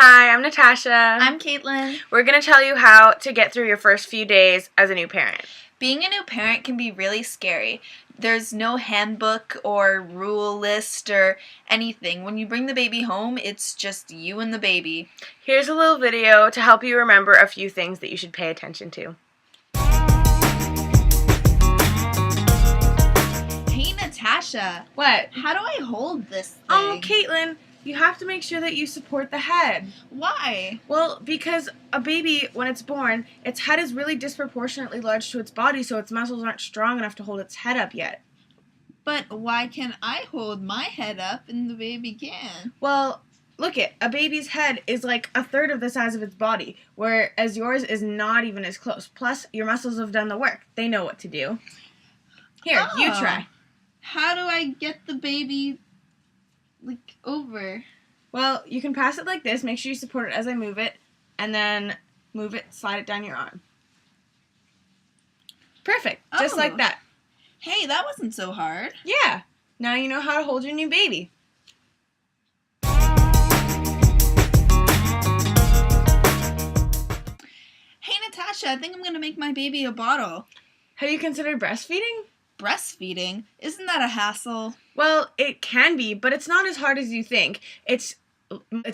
Hi, I'm Natasha. I'm Caitlin. We're going to tell you how to get through your first few days as a new parent. Being a new parent can be really scary. There's no handbook or rule list or anything. When you bring the baby home, it's just you and the baby. Here's a little video to help you remember a few things that you should pay attention to. Hey, Natasha. What? How do I hold this thing? Oh, Caitlin, you have to make sure that you support the head. Why? Well, because a baby, when it's born, its head is really disproportionately large to its body, so its muscles aren't strong enough to hold its head up yet. But why can I hold my head up and the baby can? Well, look it. A baby's head is like a third of the size of its body, whereas yours is not even as close. Plus, your muscles have done the work. They know what to do. Here, you try. How do I get the baby, over? Well, you can pass it like this. Make sure you support it as I move it, and then move it, slide it down your arm. Perfect. Just like that. Hey, that wasn't so hard. Yeah. Now you know how to hold your new baby. Hey, Natasha, I think I'm going to make my baby a bottle. Have you considered breastfeeding? Breastfeeding? Isn't that a hassle? Well, it can be, but it's not as hard as you think. It's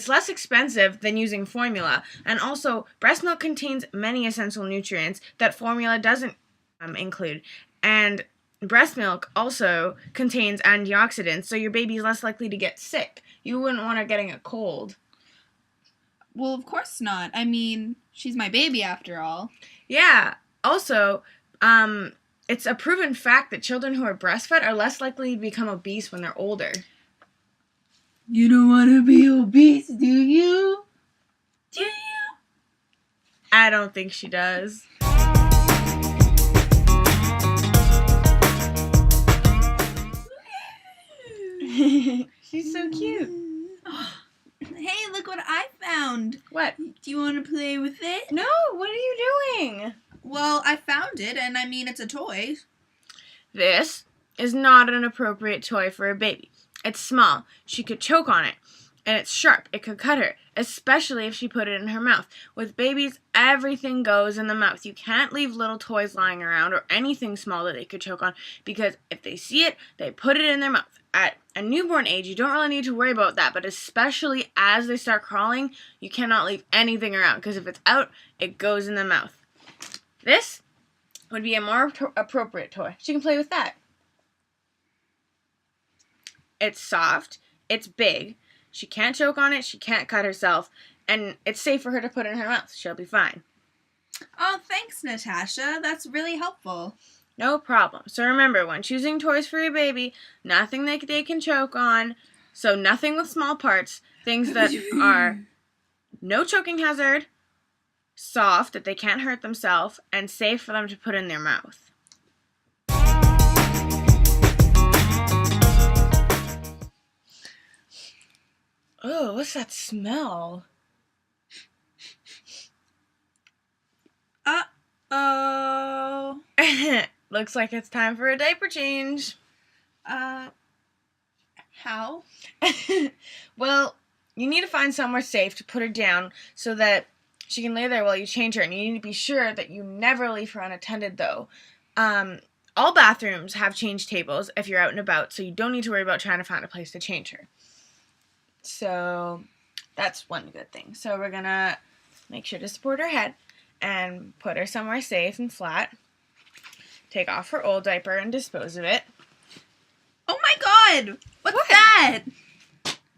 less expensive than using formula, and also breast milk contains many essential nutrients that formula doesn't include, and breast milk also contains antioxidants, so your baby's less likely to get sick. You wouldn't want her getting a cold. Well, of course not. I mean, she's my baby after all. Yeah. Also, it's a proven fact that children who are breastfed are less likely to become obese when they're older. You don't want to be obese, do you? Do you? I don't think she does. She's so cute. Hey, look what I found. What? Do you want to play with it? No, what are you doing? Well, I found it, and I mean, it's a toy. This is not an appropriate toy for a baby. It's small. She could choke on it. And it's sharp. It could cut her, especially if she put it in her mouth. With babies, everything goes in the mouth. You can't leave little toys lying around or anything small that they could choke on, because if they see it, they put it in their mouth. At a newborn age, you don't really need to worry about that, but especially as they start crawling, you cannot leave anything around, because if it's out, it goes in the mouth. This would be a more appropriate toy. She can play with that. It's soft, it's big, she can't choke on it, she can't cut herself, and it's safe for her to put in her mouth. She'll be fine. Oh, thanks, Natasha. That's really helpful. No problem. So remember, when choosing toys for your baby, nothing that they can choke on, so nothing with small parts, things that are no choking hazard, soft, that they can't hurt themselves, and safe for them to put in their mouth. Oh, what's that smell? Uh-oh. Looks like it's time for a diaper change. How? Well, you need to find somewhere safe to put her down so that she can lay there while you change her, and you need to be sure that you never leave her unattended, though. All bathrooms have change tables if you're out and about, so you don't need to worry about trying to find a place to change her. So that's one good thing. So we're going to make sure to support her head and put her somewhere safe and flat. Take off her old diaper and dispose of it. Oh my God! What's that?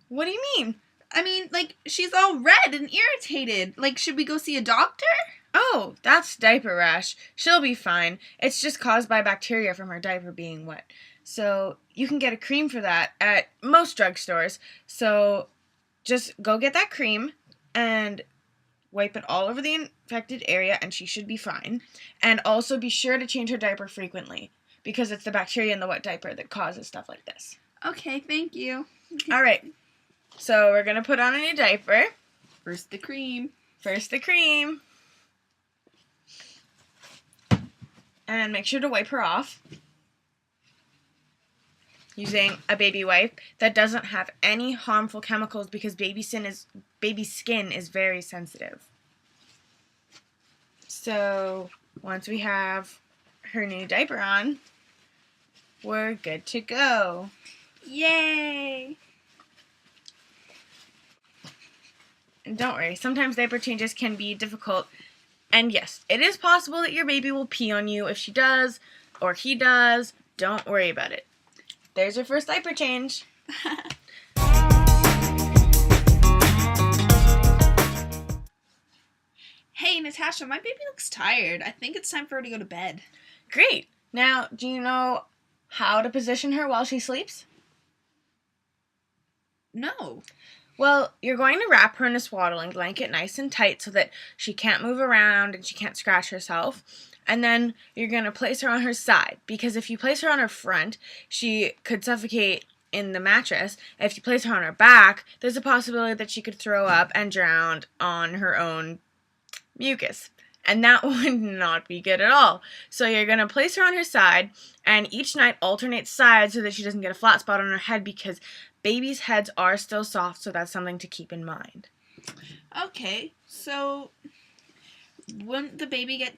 What do you mean? I mean, she's all red and irritated. Should we go see a doctor? Oh, that's diaper rash. She'll be fine. It's just caused by bacteria from her diaper being wet. So you can get a cream for that at most drugstores. So just go get that cream and wipe it all over the infected area, and she should be fine. And also be sure to change her diaper frequently, because it's the bacteria in the wet diaper that causes stuff like this. Okay, thank you. All right. So we're going to put on a new diaper. First the cream. And make sure to wipe her off. using a baby wipe that doesn't have any harmful chemicals because baby skin is very sensitive. So once we have her new diaper on, we're good to go. Yay! And don't worry, sometimes diaper changes can be difficult. And yes, it is possible that your baby will pee on you. If she does, or he does, don't worry about it. There's your first diaper change. Hey, Natasha, my baby looks tired. I think it's time for her to go to bed. Great. Now, do you know how to position her while she sleeps? No. Well, you're going to wrap her in a swaddling blanket nice and tight so that she can't move around and she can't scratch herself. And then you're going to place her on her side, because if you place her on her front, she could suffocate in the mattress. If you place her on her back, there's a possibility that she could throw up and drown on her own mucus. And that would not be good at all. So you're going to place her on her side, and each night alternate sides so that she doesn't get a flat spot on her head, because babies' heads are still soft, so that's something to keep in mind. Okay, so wouldn't the baby get,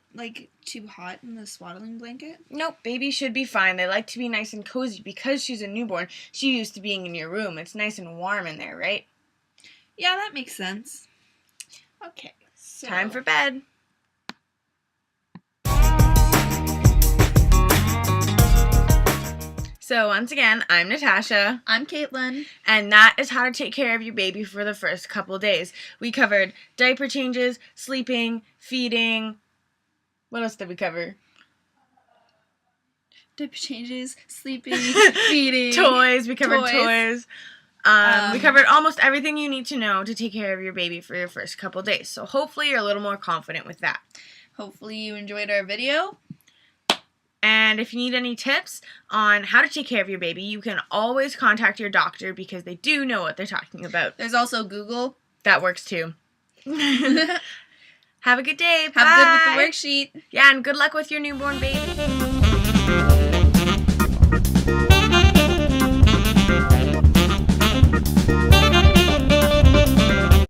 too hot in the swaddling blanket? Nope, baby should be fine. They like to be nice and cozy. Because she's a newborn, she's used to being in your room. It's nice and warm in there, right? Yeah, that makes sense. Okay, so... Time for bed. So once again, I'm Natasha. I'm Caitlin. And that is how to take care of your baby for the first couple days. We covered diaper changes, sleeping, feeding. What else did we cover? Diaper changes, sleeping, feeding. Toys. We covered toys. We covered almost everything you need to know to take care of your baby for your first couple days. So hopefully you're a little more confident with that. Hopefully you enjoyed our video. And if you need any tips on how to take care of your baby, you can always contact your doctor because they do know what they're talking about. There's also Google. That works too. Have a good day. Have Bye. good with the worksheet. Yeah, and good luck with your newborn baby.